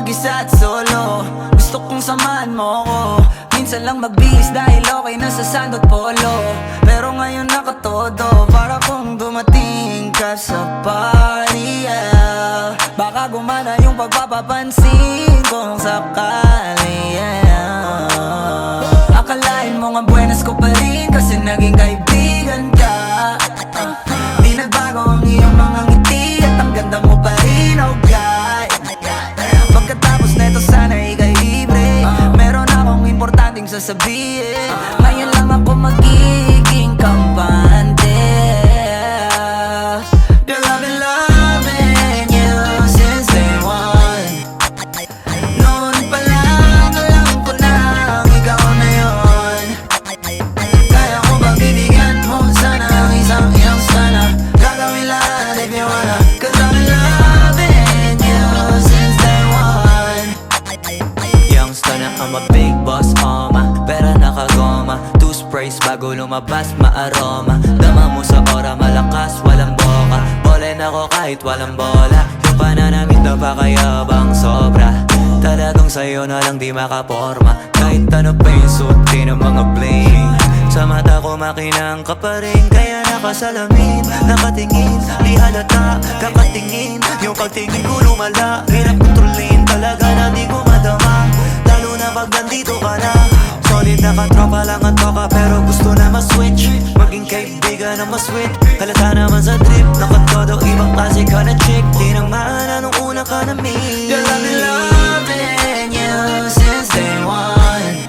mag-isa at solo. Gusto kong samahan mo ko. Minsan lang magbihis dahil okay na sa sand at polo. Pero ngayon nakatodo, para kung dumating ka sa party, yeah. Baka gumana yung pagpapapansin kung sakali, yeah. Akalain mo nga buenas ko pa rin kasi naging kaibigan ka. Di nagbago ang iyong mga ngiti at ang ganda mo pa rin, oh God. Pagkatapos neto sana ika'y libre. Meron akong importanteng sasabihin. Ngayon lang ako magiging kampante. Girl, I've been loving you since day one. Noon pa lang alam ko na ikaw na yun. Kaya ko ba bibigyan mo sana ang isang iyong sana? Gagawin lahat if you wanna. Cause I've been loving you since day one. Youngster na I'm a big boss, pera nakagoma. Two sprays bago lumabas maaroma. Dama mo sa ora malakas, walang boka. Bolen ako kahit walang bola. Yung pananamit na pakayabang sobra. Talagang sa'yo na lang di makaporma. Kahit ano pa yung suotin ng mga bling. Sa mata ko makinang ka pa rin. Kaya nakasalamin, nakatingin. Di halata, kakatingin. Yung pagtingin ko lumala. Hirap kontrolin, talaga na di ko madama. Lalo na pag nandito ka na. Solid na katropa lang ang toka. Pero gusto na ma-switch, maging kaibigan na ma-sweet. Halata naman sa trip, nakatodo ibang klase ka na chick. Di nang maana nung una ka na meet. Girl, I've been loving you since day one.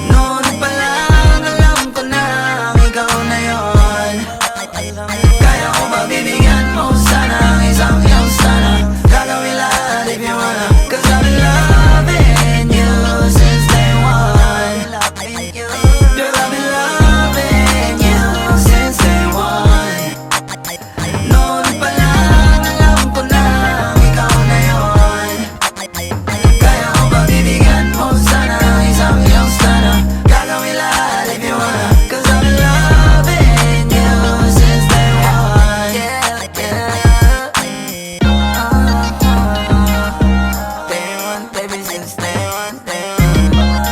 Noon pa lang alam ko na ikaw na yun. Kaya ko ba bibigyan mo sana ang isang iyong sana? Gagawin lahat if you wanna. Cause I've been loving you since day one. Girl, I've been loving you since day one. Noon pa lang alam ko na ikaw na yun. Kaya ko ba bibigyan mo sana ang isang iyong sana? Gagawin lahat if you wanna. Cause I've been loving you since day one. Yeah, yeah. Day one, baby, since day one, day one.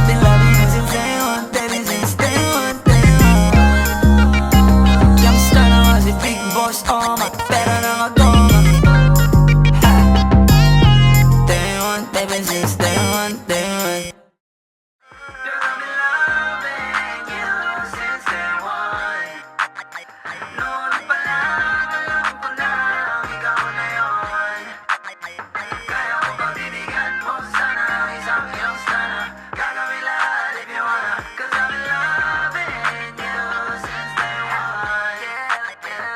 Been loving you since day one, baby, since day one, day one. Youngster na nga si Big Boss, pera na magoma. Day one, baby, since day one, day one. Girl, I've been loving you since day one. Noon pa lang alam ko na ikaw na yun. Kaya ko ba bibigyan mo sana ang isang iyong sana? Gagawin lahat if you wanna. Cause I've been loving you since day one. Yeah, yeah.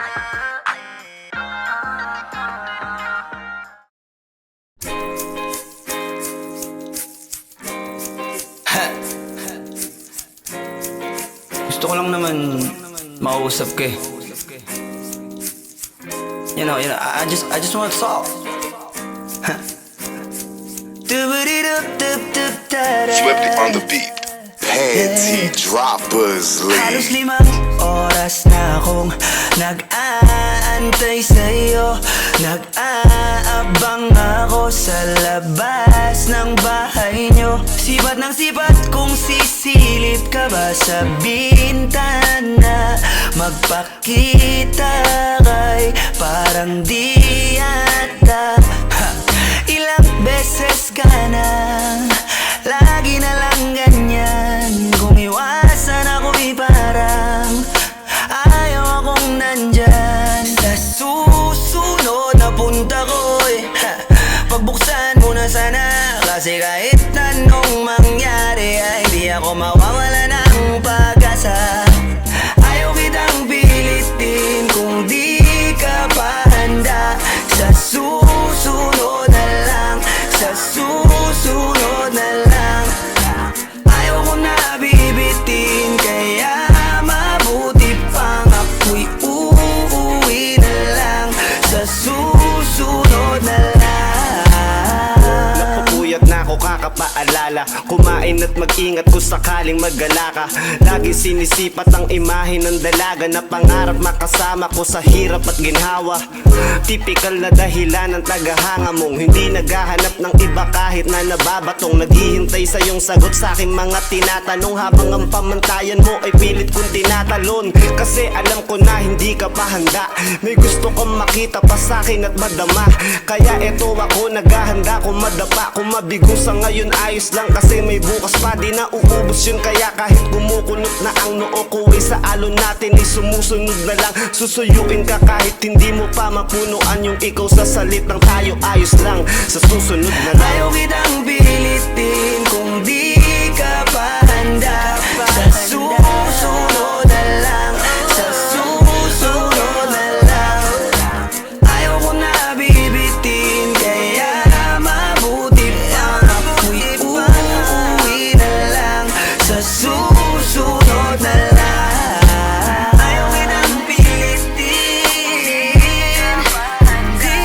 Gusto ko lang naman mausap ka eh. You know, I just want to talk. Swifty on the beat. Panty droppers Halos lead. 5 oras na akong nag-aantay sa'yo. Nag-aabang ako sa labas ng bahay nyo. Sipat ng sipat kung sisilip ka ba sa bintana. Magpakita kay parang di yata. Ilang beses ka na, lagi na lang ganyan. Kung iwasan ako'y parang ayaw akong nandyan. Sa susunod na punta ko'y pagbuksan mo na sana. Kasi kahit anong mangyari ay di ako mawawala ng pag-asa. Ayaw kitang pilitin kung di ka pa handa. Sa susunod na lang, sa susunod na lang. paalala. Kumain at mag-ingat kung sakaling magala ka. Lagi sinisipat ang imahe ng dalaga na pangarap makasama ko sa hirap at ginhawa. Typical na dahilan ng tagahanga mong hindi naghahanap ng iba kahit na nababatong. Naghihintay sa iyong sagot sa aking mga tinatanong, habang ang pamantayan mo ay pilit kong tinatalon. Kasi alam ko na hindi ka pa handa, may gusto kang makita pa sa akin at madama. Kaya eto ako naghahanda, kung madapa, kung mabigo sa ngayon ayos lang. Kasi may bukas pa, di na uubos yun. Kaya kahit kumukulot na ang noo ko ay sa alon natin ay sumusunod na lang. Susuyuin ka kahit hindi mo pa mapunuan yung ikaw sa salitang tayo ayos lang. Sa susunod na lang. Ayaw kitang pilitin kung di ka pa handa pa. Sa susunod na lang, sa susunod na lang. Ayaw ko na bibitin, kaya mabuti pang ako'y uuwi na lang. Sa susunod na lang. Ayaw kitang pilitin, di ka pa handa.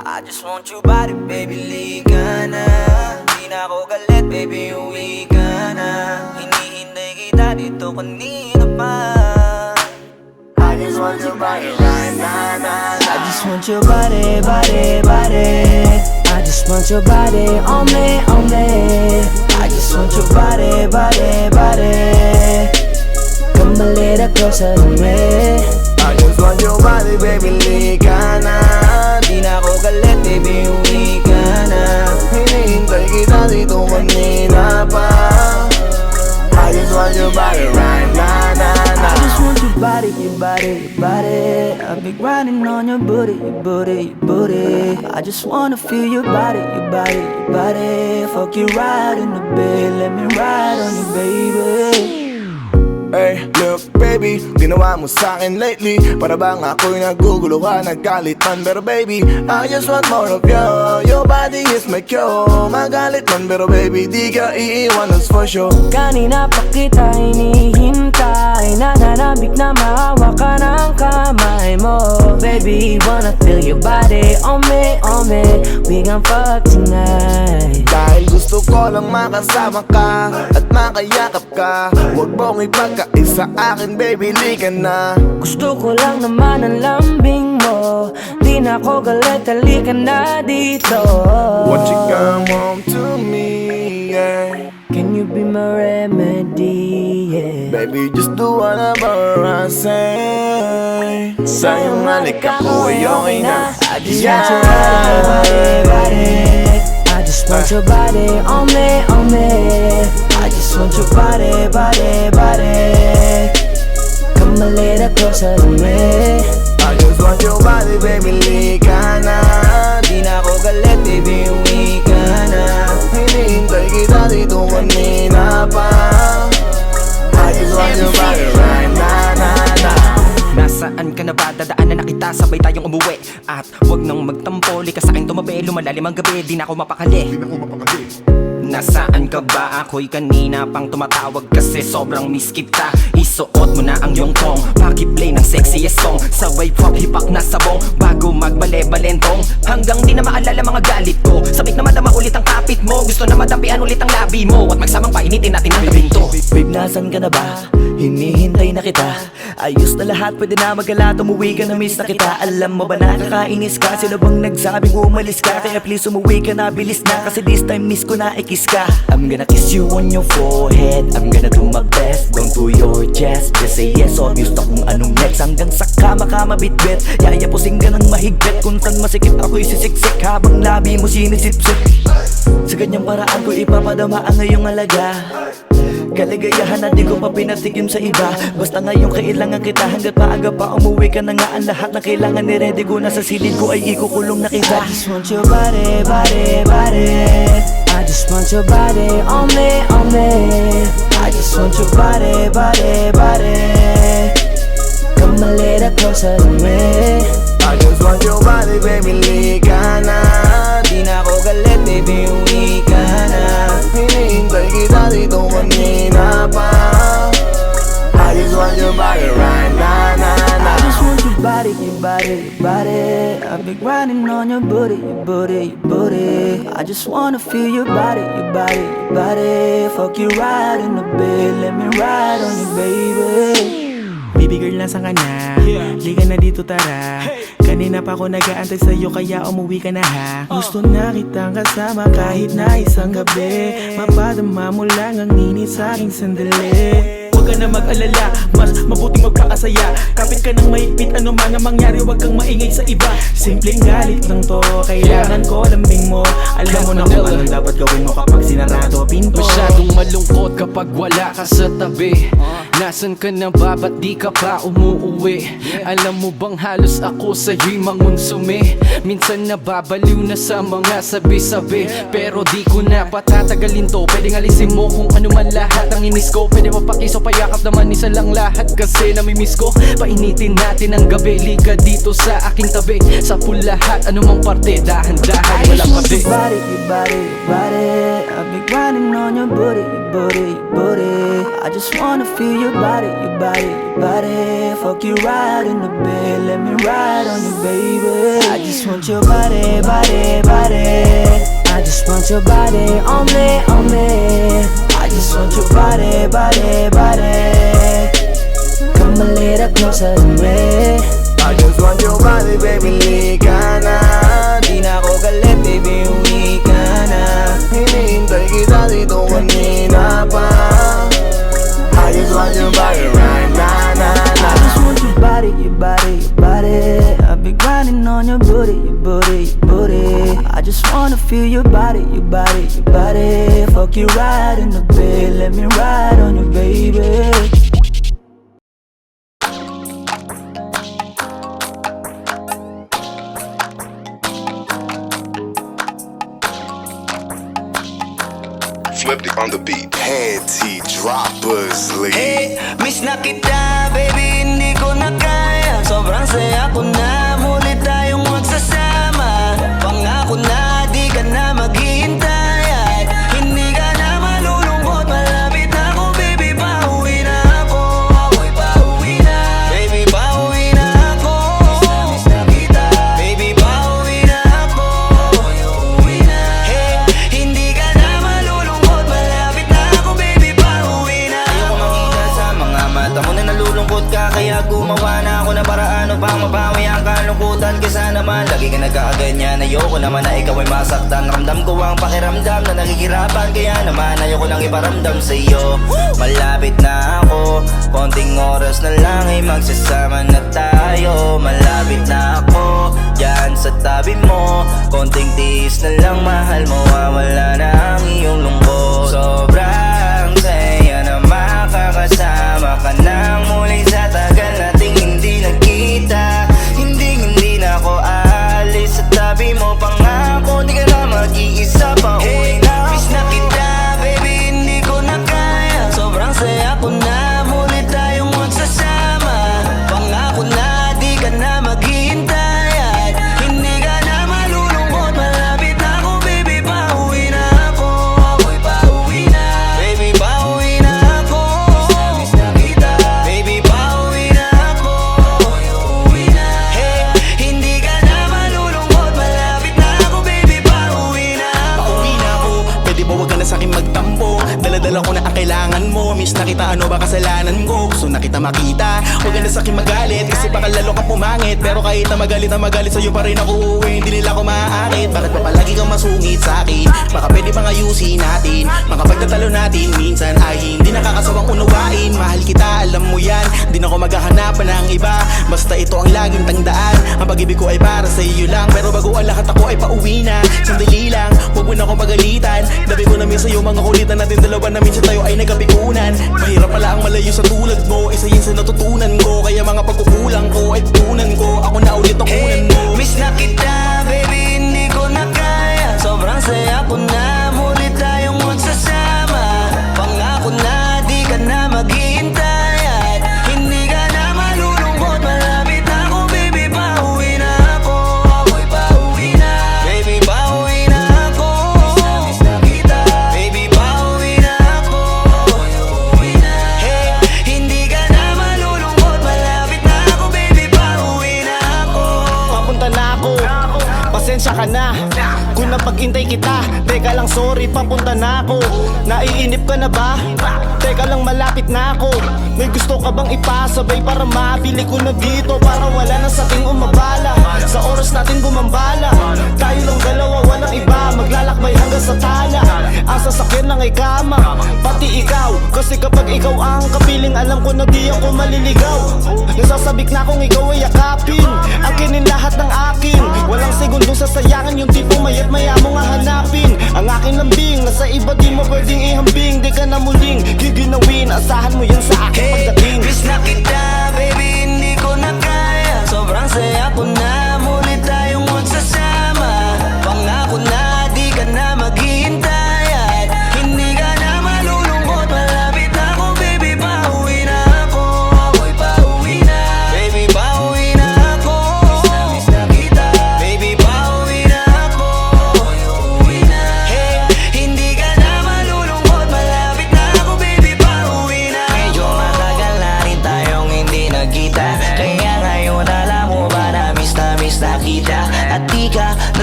I just want your body, baby, lika na. Di na ako galit, baby, uwi ka na. Hinihintay kita dito kanina pa. I just want your body right now, nah, nah. I just want your body, body, body. I just want your body on me, on me. I just want your body, body, body. Come a little closer to me. I just want your body, baby, lika na. Di na ako galit, baby, uwi ka na. Hinihintay kita dito kanina pa. I just want your body right now, nah, nah. I just want your body, your body, your body. I've been grinding on your booty, your booty, your booty. I just wanna feel your body, your body, your body. Fuck you right in the bed, let me ride on you, baby. Hey, look baby, ginawa mo sa'kin lately. Para bang ako'y nagugulo ka, naggalit man. Pero baby, I just want more of you. Your body is my cure. Magalit man, pero baby, di ka iiwan, that's for sure. Kanina pa kita hinihintay. Nananabik na mahawa ka ng kamay mo. Baby, wanna feel your body on me, on me. We gon' fuck tonight. Dahil gusto ko lang makasama ka at makayakap ka. Huwag mong ipagkaisa akin, baby, lika na. Gusto ko lang naman ang lambing mo. Di na ako galit, halika na dito. Won't you come home to me, yeah. Can you be my remedy, yeah. Baby, just do whatever I say. Sa'yong halik ako ay okay na. I just want your body, body. I just want your body on me, on me. I just want your body, body, body. Come a little closer to me. I just want your body, baby, lika na. Di na ako galit, baby, uwi ka na. Hinihintay kita dito kanina pa. I just want your body right now, nah, nah. Nasaan ka na ba? Dadaanan na kita, sabay tayong umuwi. At wag nang magtampo, lika sa'king tumabi. Lumalalim ang gabi, di na ako mapakali. Nasaan ka ba? Ako'y kanina pang tumatawag kasi sobrang miss kita. Isuot mo na ang iyong tong, pakiplay ng sexiest song. Sabay pop hipak na sabong, bago magbale-balentong. Hanggang di na maalala mga galit ko. Sabik na madama ulit ang kapit mo. Gusto na madampian ulit ang labi mo. At magsamang painitin natin ang gabing to. Babe, nasan ka na ba? Hinihintay na kita. Ayos na lahat, pwede na magala. Umuwi ka na, miss na kita. Alam mo ba nakakainis ka? Sino bang nagsabing umalis ka? Kaya please umuwi ka na, bilis na. Kasi this time miss ko na ikis ka. I'm gonna kiss you on your forehead. I'm gonna do my best, down to your chest. Just say yes, obvious na kung anong next. Hanggang sa kama ka mabitbit. Yayapusing ka ng mahigpit. Kung saan masikip ako'y sisiksik. Habang labi mo sinisipsip. Sa ganyang paraan ko ipapadama ang ngayong alaga. Kaligayahan na di ko pa pinatikim sa iba. Basta ngayon kailangan kita. Hanggat maaga pa umuwi ka na nga. Ang lahat na kailangan ni-ready ko. Nasa silid ko ay ikukulong na kita. I just want your body, body, body. I just want your body on me, on me. I just want your body, body, body. Come a little closer to me. I just want your body, baby, lika na. Di na ako galit, baby, uwi ka na. Hinihintay kita dito kanina pa. I just want your body right now, nah, nah. I just want your body, your body, your body. I've been grinding on your booty, your booty, your booty. I just wanna feel your body, your body, your body. Fuck you right in the bed, let me ride on you, baby. Baby girl, nasan ka na? Liga na dito, tara. Kanina pa ako nag-aantay sa'yo, kaya umuwi ka na ha. Gusto na kitang kasama kahit na isang gabi. Mapadama mo lang ang init sa'king sandali. Huwag ka na mag-alala, mas mabuting magpakasaya. Kapit ka ng mahigpit, ano man ang mangyari, huwag kang maingay sa iba. Simpleng galit lang to, kailangan ko lambing mo. Alam mo na kung anong dapat gawin mo kapag sinarado pinto. Masyadong malungkot kapag wala ka sa tabi. Nasaan ka na ba? Ba't di ka pa umuuwi? Alam mo bang halos ako sa'yo'y mangunsumi? Minsan nababaliw na sa mga sabi-sabi. Pero di ko na patatagalin to. Pwedeng alisin mo kung ano man lahat ang inis ko. Pwede mapakiso pa Yakap naman isa lang lahat kasi namimiss ko. Painitin natin ang gabi, liga dito sa aking tabi. Sa pool lahat, anumang parte, dahan-dahan, walang pabi. Your body, your body, your body. I've been grinding on your booty, your booty, your booty. I just wanna feel your body, your body, your body. Fuck you right in the bed, let me ride on you, baby. I just want your body, body, body. I just want your body on me, on me. I just want your body, body, body. Come a little closer to me. I just want your body, baby, lika na. Di na ako galit, baby, uwi ka na. Hinihintay kita dito kanina pa. I just want your body right now, na, na. I just want your body, your body, your body. I've been grinding on your booty, your booty, your booty. I just wanna feel your body, your body, your body. Fuck you right in the bed, let me ride on you, baby. Swifty on the beat. Panty droppers, lead. Hey, miss na kita, baby, hindi ko na kaya. Sobrang saya ko na, muli tayong magsasama. Pangako na, di ka na maghihintay. At hindi ka na malulungkot, malapit na ako, baby, pauwi na ako. Uy, pauwi na, baby, pauwi na ako. Miss na kita, baby, pauwi na ako. Uy, uuwi na. Hey, hindi ka na malulungkot, malapit na ako, baby, pauwi na ako. Ayoko makita sa mga mata mo na nalulungkot ka, kaya gumawa na ako ng paraan upang mabawi ang kalungkutan. Kesa naman lagi ka nagkakaganyan. Ayoko naman na ikaw ay masaktan. Ramdam ko ang pakiramdam na nakikirapan, kaya naman ayoko lang iparamdam sa iyo. Malapit na ako, konting oras na lang ay magsasama na tayo. Malapit na ako, yan sa tabi mo. Konting tiis na lang, mahal mo, wala na ang iyong lungkot. Sobrang saya na makakasama ka nang muli sa tagal nating hindi nagkita. Hindi na ako aalis sa tabi mo. Pangako, di ka na mag-iisa pa. Uwi na ako. Miss na kita, baby, hindi ko na kaya. Sobrang saya ko na, muli tayong magsasama. Pangako na, di ka na maghihintay. At hindi ka na malulungkot, malapit na ako, baby, pauwi na ako. Uy, pauwi na, baby, pauwi na ako. Miss na kita, baby, pauwi na ako. Uy, uuwi na. Hey, hindi ka na malulungkot, malapit na ako, baby, pauwi na ako. Pauwi na ako, pwede ba wag ka na sa'kin magtampo? Dala-dala ko na ang kailangan mo. Miss na kita, ano ba kasalanan ko? Gusto na kita makita, wag ka na sa'kin magalit. Kasi baka lalo ka pumangit. Pero kahit na magalit sa'yo pa rin ako uuwi. Hindi nila ako maaakit. Bakit pa palagi kang masungit sa'kin? Baka pwede bang ayusin natin? Mga pagtatalo natin minsan ay hindi nakakasawang unawain. Mahal kita, alam mo yan, di na ako maghahanapan ng iba. Basta ito ang laging tangdaan, ang pag-ibig ko ay para sa iyo lang. Pero bago ang lahat ako ay pauwi na. Sandali lang, huwag mo na akong pagalitan. Dabi ko na minsan yung mga kulitan natin dalawa na minsan tayo ay nagkapikunan. Mahirap pala ang malayo sa tulad mo, isa yun sa natutunan ko. Kaya mga pagkukulang ko ay tutunan ko. Ako na ulit ang kunan mo. Miss na kita, baby, hindi ko na kaya. Sobrang saya ko na, muli tayong magsasama. Pangako na, di ka na maghihintay. At hindi ka na malulungkot, malapit na ako, baby, pauwi na ako. Uy, pauwi na, baby, pauwi na ako. Miss na kita, baby, pauwi na ako. Uy, uuwi na. Hey, hindi ka na malulungkot, malapit na ako, baby, pauwi na ako. Papunta na ako, pasensya ka na kung napag-intay kita. Teka lang, sorry, papunta na ako. Naiinip ka na ba? Teka lang, malapit na ako. May gusto ka bang ipasabay para mabili ko na dito? Para wala na sa ating umabala, sa oras natin gumambala. Tayo lang dalawa, walang iba, maglalakbay hanggang sa tala. Ang sasakyan lang ay kama, pati ikaw. Kasi kapag ikaw ang kapiling, alam ko na di ako maliligaw. Nasasabik na kung ikaw ay yakapin, akinin lahat ng akin. Walang segundong sasayangan, yung tipo mayat maya mo nga hanapin. Ang aking lambing, nasa iba di mo pwedeng ihambing. Di ka na muling giginawin, asahan mo yan sa akin pagdating. Miss na kita, baby, hindi ko na kaya. Sobrang saya ko na, muli tayong magsasama. Pangako na, di ka na maghihintay. At hindi ka na malulungkot, malapit na ako, baby, pauwi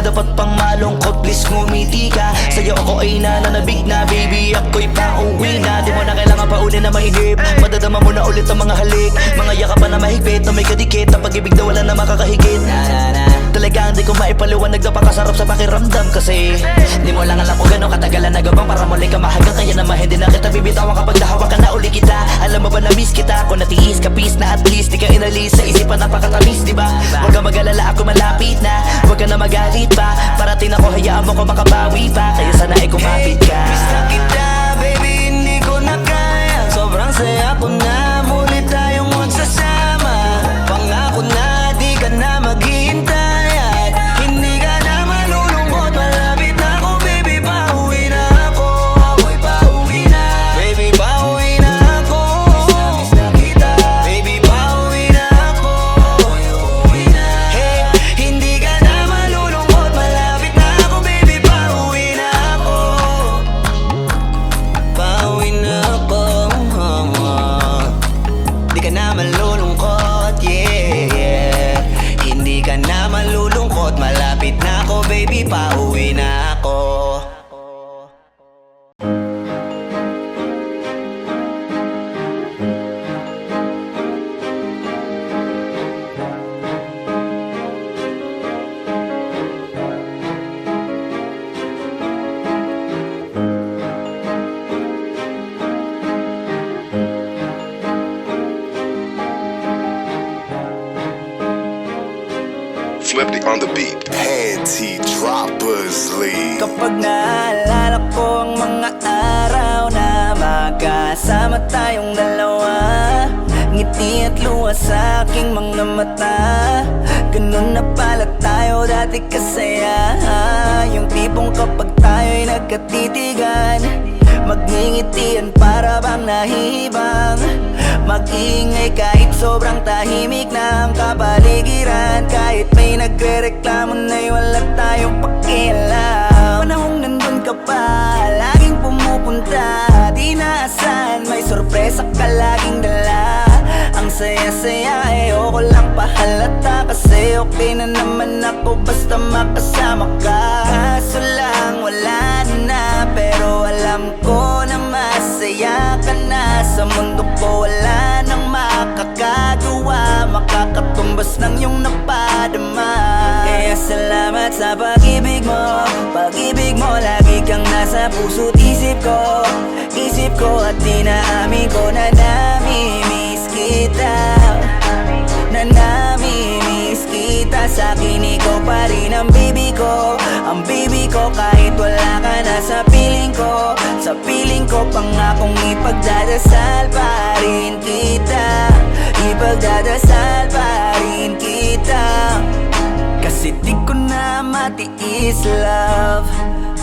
dapat pang malungkot, please ngumiti ka. Sa'yo ako ay nananabig na, baby, ako'y pauwi na. Di mo na kailangan pa uli na mahigip, madadama mo na ulit ang mga halik. Mga yakapan na mahigpit, na may kadikit, ang pag-ibig na wala na makakahigit. Talagang di ko maipaliwanag na pakasarap sa pakiramdam. Kasi di mo lang alam kung gano'ng katagalan nagabang para muli ka mahagang. Kaya naman hindi na kita bibitawan kapag nahawa ka na uli kita. Alam mo ba na miss kita, kung natiis ka peace na at least di ka inalis sa isipan napakatamis, diba? Huwag ka mag-alala, ako malapit na, huwag ka na magalit pa. Parating ako, hayaan mo ko makabawi pa, kaya sana ay kumapit ka. Miss na kita, baby, hindi ko na kaya. Sobrang saya ko na, muli tayong magsasama. Pangako na, di ka na maghihintay at hindi ka na malulungkot. Malapit na ako, baby, pauwi na ako. Ako'y pauwi na, baby, pauwi na ako. Miss na kita, baby, pauwi na ako. Ako'y uuwi na. Hey, hindi ka na malulungkot. Malapit na ako, baby, pauwi na ako. Pauwi na ako. Di ka na malulungkot, yeah. Hindi ka na malulungkot. Malapit na ako, baby, pauwi na ako. Flippy on the beat. Panty Droppers League. Kapag naalala ko ang mga araw na magkasama tayong dalawa, ngiti at luha sa aking mga mata. Ganun na pala tayo dati kasaya. Yung tipong kapag tayo'y nagkatitigan, magngingitian para bang nahihibang. Mag-iingay kahit sobrang tahimik na ang kapaligiran. Kahit may nagre-reklamo na'y wala tayong pakialam. Panahong nandun ka pa, laging pumupunta. Di naasahan, may sorpresa ka laging dala. Ang saya-saya, ayoko lang pahalata. Kasi okay na naman ako basta makasama ka. Kaso lang wala na, pero alam ko na masaya ka na. Sa mundo ko wala nang makakagawa, makakatumbas ng iyong napadama. Kaya salamat sa pag-ibig mo. Pag-ibig mo, lagi kang nasa puso't isip ko. Isip ko at dinaamin ko na nami-miss kita. Na nami-miss kita. Sa'kin ikaw pa rin ang baby ko. Ang baby ko kahit wala ka na sa piling ko. Sa piling ko pangakong ipagdadasal pa rin kita. Ipagdadasal pa rin kita. Kasi di ko na matiis, love.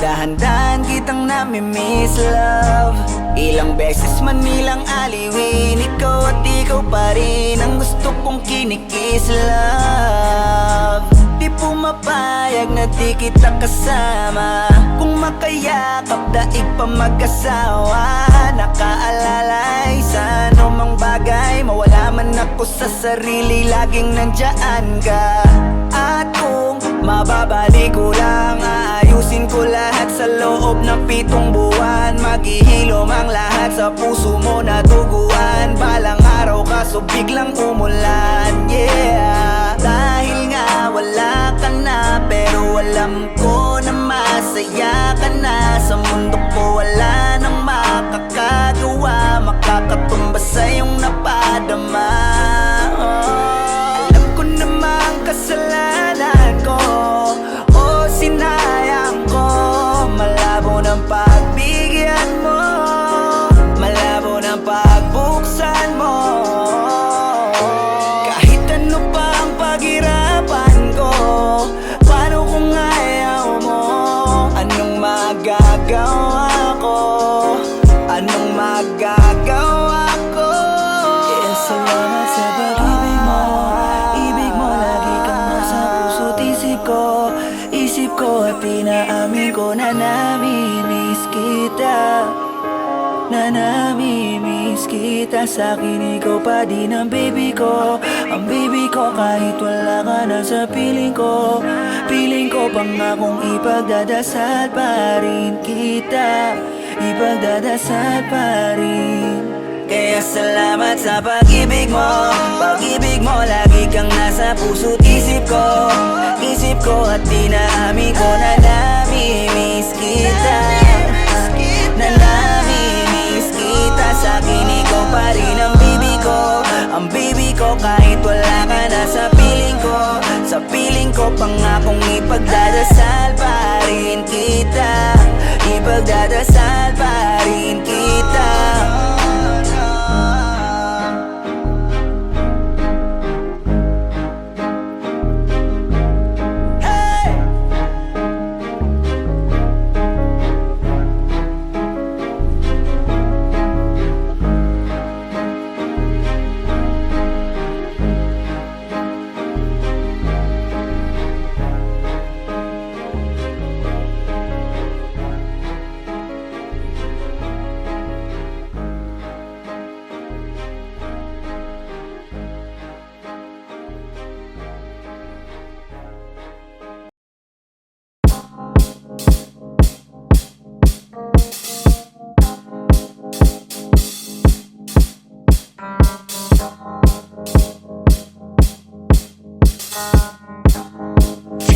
Dahan-dahan kitang nami-miss, love. Ilang beses man nilang aliwin, ikaw at ikaw pa rin ang gusto kong kinikis, love. Di pumapayag na di kita kasama. Kung makayakap, daig pa mag-asawa. Nakaalalay sa anumang bagay, mawala man ako sa sarili, laging nandyan ka. At kung mababalik ko lang, aayusin ko lahat sa loob ng 7 buwan. Maghihilom ang lahat sa puso mo na duguan. Balang araw kaso biglang umulan, yeah. Dahil nga wala ka na, pero alam ko na masaya ka na. Sa mundo ko wala nang makakagawa, makakatumbas sa iyong napadama. Alam ko namang kasalanan ko, o sinayang ko. Malabo ng pagbigyan mo, malabo ng pagbuksan mo. Kahit ano pa ang paghirapan ko, paano kung ayaw mo? Anong magagawa ko? Anong magagawa ko? Kaya salamat sa pag-ibig mo. Ibig mo lagi kang nasa puso't isip ko. Isip ko at pinaamin ko na nami-miss kita. na namimiss kita. Sa'kin ikaw pa din ang baby ko, ang baby ko kahit wala ka na sa piling ko. Piling ko pangakong ipagdadasal pa rin kita, ipagdadasal pa rin. Kaya salamat sa pag-ibig mo, pag-ibig mo. Lagi kang nasa puso't isip ko, isip ko. At dinaamin ko na namimiss kita, na namimiss kita. Sa'kin ikaw pa rin ang baby ko, ang baby ko kahit wala ka na sa piling ko. Sa piling ko pangakong ipagdadasal pa rin kita, ipagdadasal pa rin kita.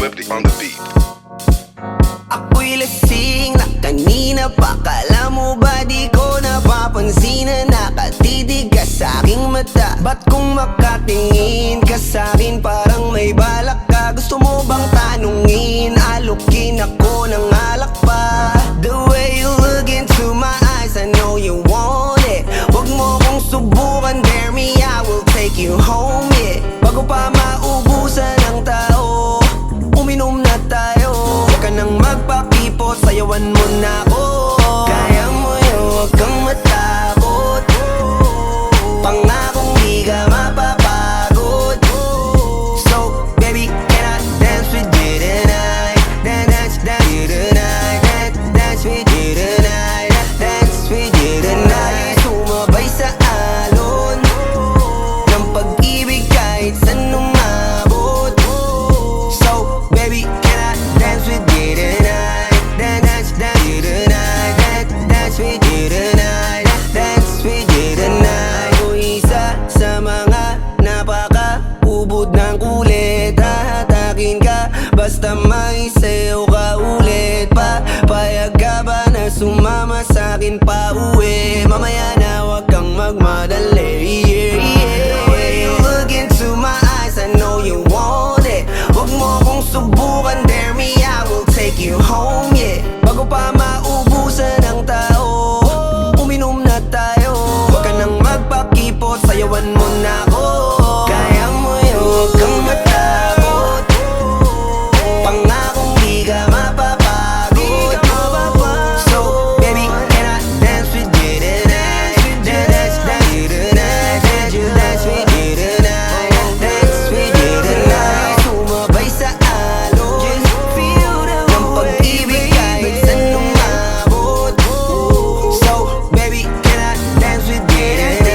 Flipped on the beat. Ako'y lasing na kanina pa. Kala mo ba di ko napapansin na nakatitig ka sa'king mata? Ba't kung makatingin ka sa'kin parang may balak ka? Gusto mo bang tanungin? Alukin ako ng alak pa. The way you look into my eyes, I know you want it. Huwag mo kong subukan, dare me, I will take you home, yeah. Bago pa maubusan ng tao, uminom na tayo. Huwag ka nang magpakipot, sayawan mo na ako. Kaya mo yun, huwag kang matakot. Pangakong di ka mapapagod. So, baby, can I dance with you tonight? Dance with you tonight. Dance with you tonight. Dance with you tonight. Sumabay sa alon ng pag-ibig kahit saan umabot. So, baby, can I dance with you tonight? Dance with you tonight. Dance with you tonight. Dance with you tonight. O isa sa mga napaka-ubod ng kulit. Hahatakin ka basta may sayo ka ulit pa. Payag ka ba na sumama sa'kin pa uwi? Mamaya na wag kang magmadali, yeah, yeah. The way you look into my eyes, I know you want it. Huwag mo kong subukan, dare me, I will take you home, yeah. Bago pa maubusan ng tao, uminom na tayo. Huwag ka nang magpakipot, sayawan mo na ako. Kaya mo yun, huwag kang matakot. Pangakong di ka mapapagod. So, baby, can I dance with you tonight? Dance with you tonight. Dance with you tonight. Dance with you tonight. Sumabay sa alon ng pag-ibig kahit saan umabot. So, baby, can I dance with you tonight?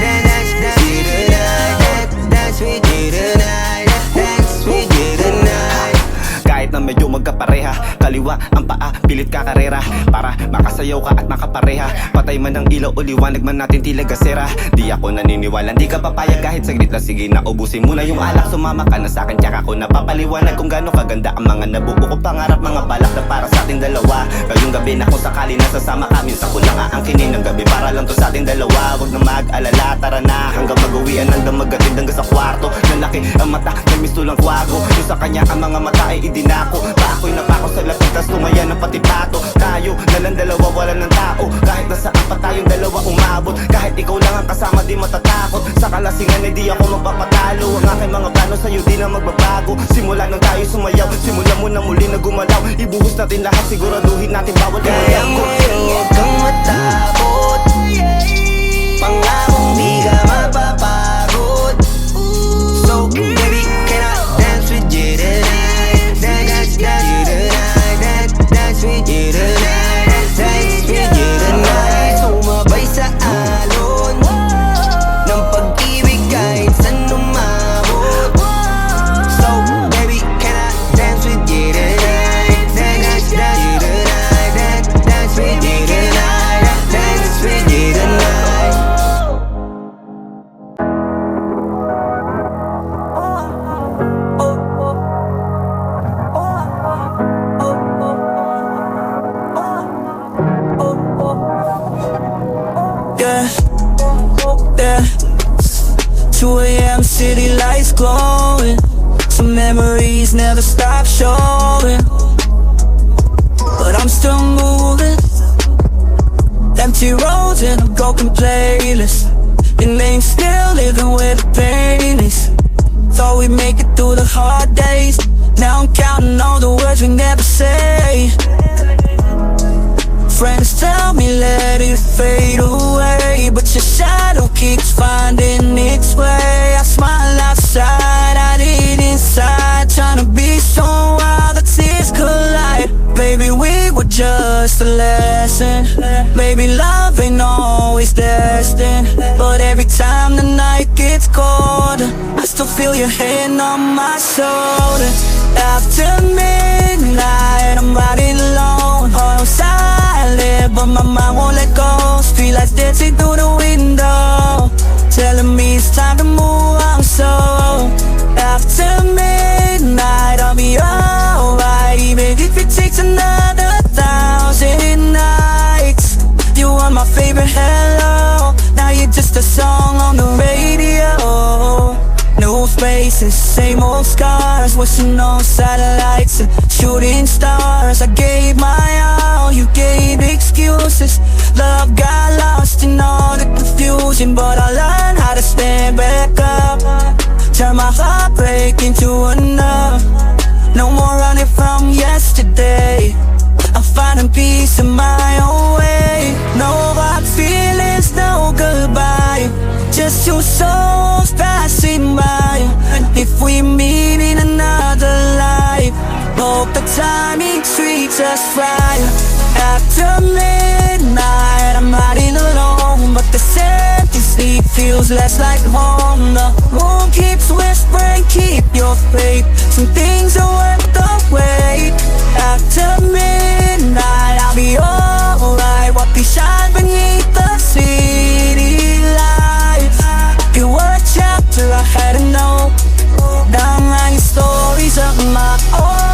Dance with you tonight. Dance with you tonight. Dance with you tonight. Kahit na medyo magkapareha, kaliwa ang paa, pilit ka karera para makasayaw ka at makapareha. Patay man ang ilaw o liwanag man natin tila gasera. Di ako naniniwala, di ka papayag kahit saglit lang. Sige na, ubusin mo na yung alak. Sumama ka na sa'kin, tsaka ko napapaliwanag kung gaano kaganda ang mga nabuo ko pangarap. Mga balak na para sa ating dalawa. Ngayong gabi na kung sakali nasasama ka, minsan ko lang aangkinin ng gabi para lang to sa ating dalawa. Huwag na mag-alala, tara na hanggang mag-uwian ng damagatid hanggang sa kwarto. Nalaki ang mata, nagmisto lang kwago. Yung sa kanya ang mga mata ay idinako. Pako'y napako sa lapit, tas tumaya ng pati pato. Tayo, nalang dalawa, wala ng tao. Kahit nasaan pa tayong dalawa umabot. Kahit ikaw lang ang kasama, di matatakot. Sa kalasingan ay di ako magpapatalo. Ang aking mga plano sa'yo di na magbabago. Simula nang tayo sumayaw, simula mo na muli na gumalaw. Ibuhos natin lahat, siguraduhin natin bawat Kaya mo yun, huwag kang matakot. Pangakong di ka mapapagod. So, baby, can I dance with you tonight? Dance with you tonight. Dance with you tonight. Dance with you tonight. glowing. Some memories never stop showing, but I'm still moving. Empty roads and a broken playlist, and ain't still living where the pain is. Thought we'd make it through the hard days. Now I'm counting all the words we never say. Friends tell me let it fade away, but your shadow keeps finding its way. I smile outside, I did inside, trying to be so wild that tears collide. Baby, we were just a lesson. Baby, love ain't always destined, but every time the night gets colder, I still feel your hand on my shoulder. After midnight, I'm riding alone, heart silent, but my mind won't let go. Streetlights dancing through the window, telling me it's time to move on. So after midnight, I'll be alright, even if it takes another 1,000 nights. You are my favorite hello, now you're just a song on the radio. New faces, same old scars, wishing on satellites and shooting stars. I gave my all, you gave excuses. Love got lost in all the confusion, but I learned how to stand back up, turn my heartbreak into enough. No more running from yesterday, I'm finding peace in my own way. No hard feelings, no goodbye, just two souls passing by. And if we meet in another life, hope the timing treats us right. After midnight, I'm riding alone, but the empty sleep feels less like home. The moon keeps whispering, keep your faith, some things are worth the wait. After midnight, I'll be alright, what we shine beneath the city lights. You were a chapter I had to know, now I'm writing stories of my own.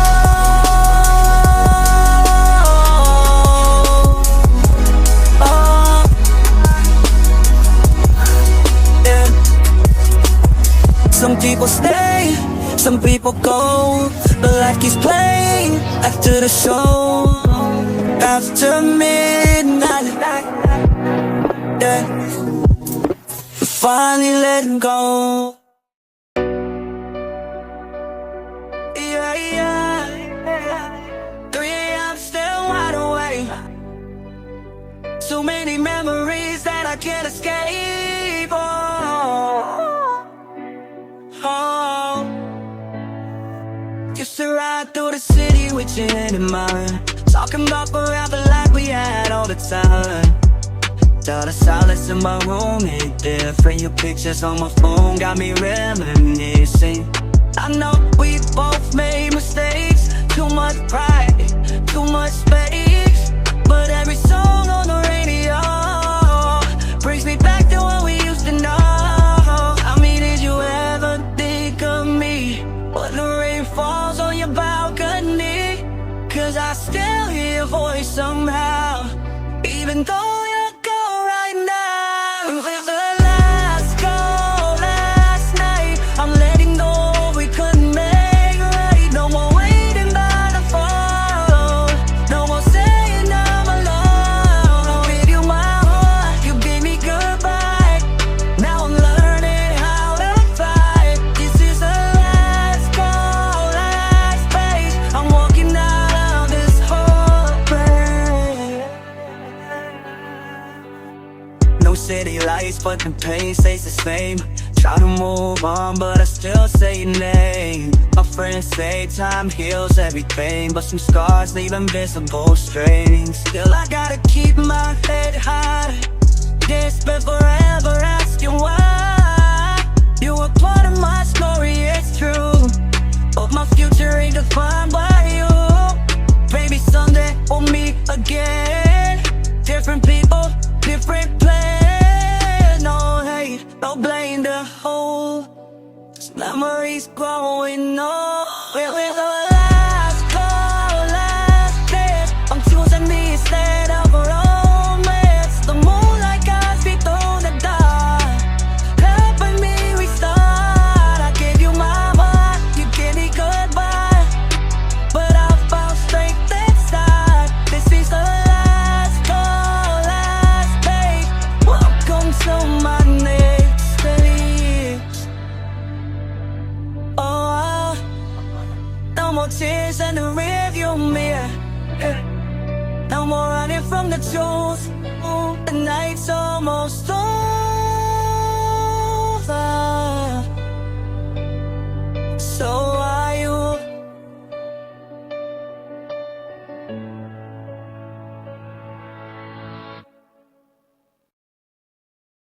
Some people stay, some people go, but life keeps playing after the show. After midnight, yeah, finally letting go. Yeah, yeah, 3 AM still wide awake. So many memories that I can't escape. Oh, used to ride through the city with your hand in mine, talking about forever like we had all the time. Thought the silence in my room hit different. Your pictures on my phone got me reminiscing. I know we both made mistakes, too much pride, too much space, but every song on the radio brings me back to what we used to know. I mean, did you ever think of me when the rain falls on your balcony? Cause I still hear your voice somehow, even though you're gone right now. With the last call last night, I'm letting go, we couldn't make right. No more waiting by the phone, no more saying I'm alone. I gave you my heart, you gave me goodbye, now I'm learning how to fight. This is the last call, last page, I'm walking out of this heartbreak. No city lights, but the pain stays the same. Try to move on, but I still say your name. My friends say time heals everything, but some scars leave invisible stains. Still I gotta keep my head high, can't spend forever asking why. You were part of my story, it's true, but my future ain't defined by you. Baby, someday we'll meet again, different people, different plans. No hate, no blame to hold, this memories growing old. We're the last call, last dance, I'm choosing me instead of romance. The moonlight guides me through the dark, helping me restart. I gave you shows. The night's almost over. So are you?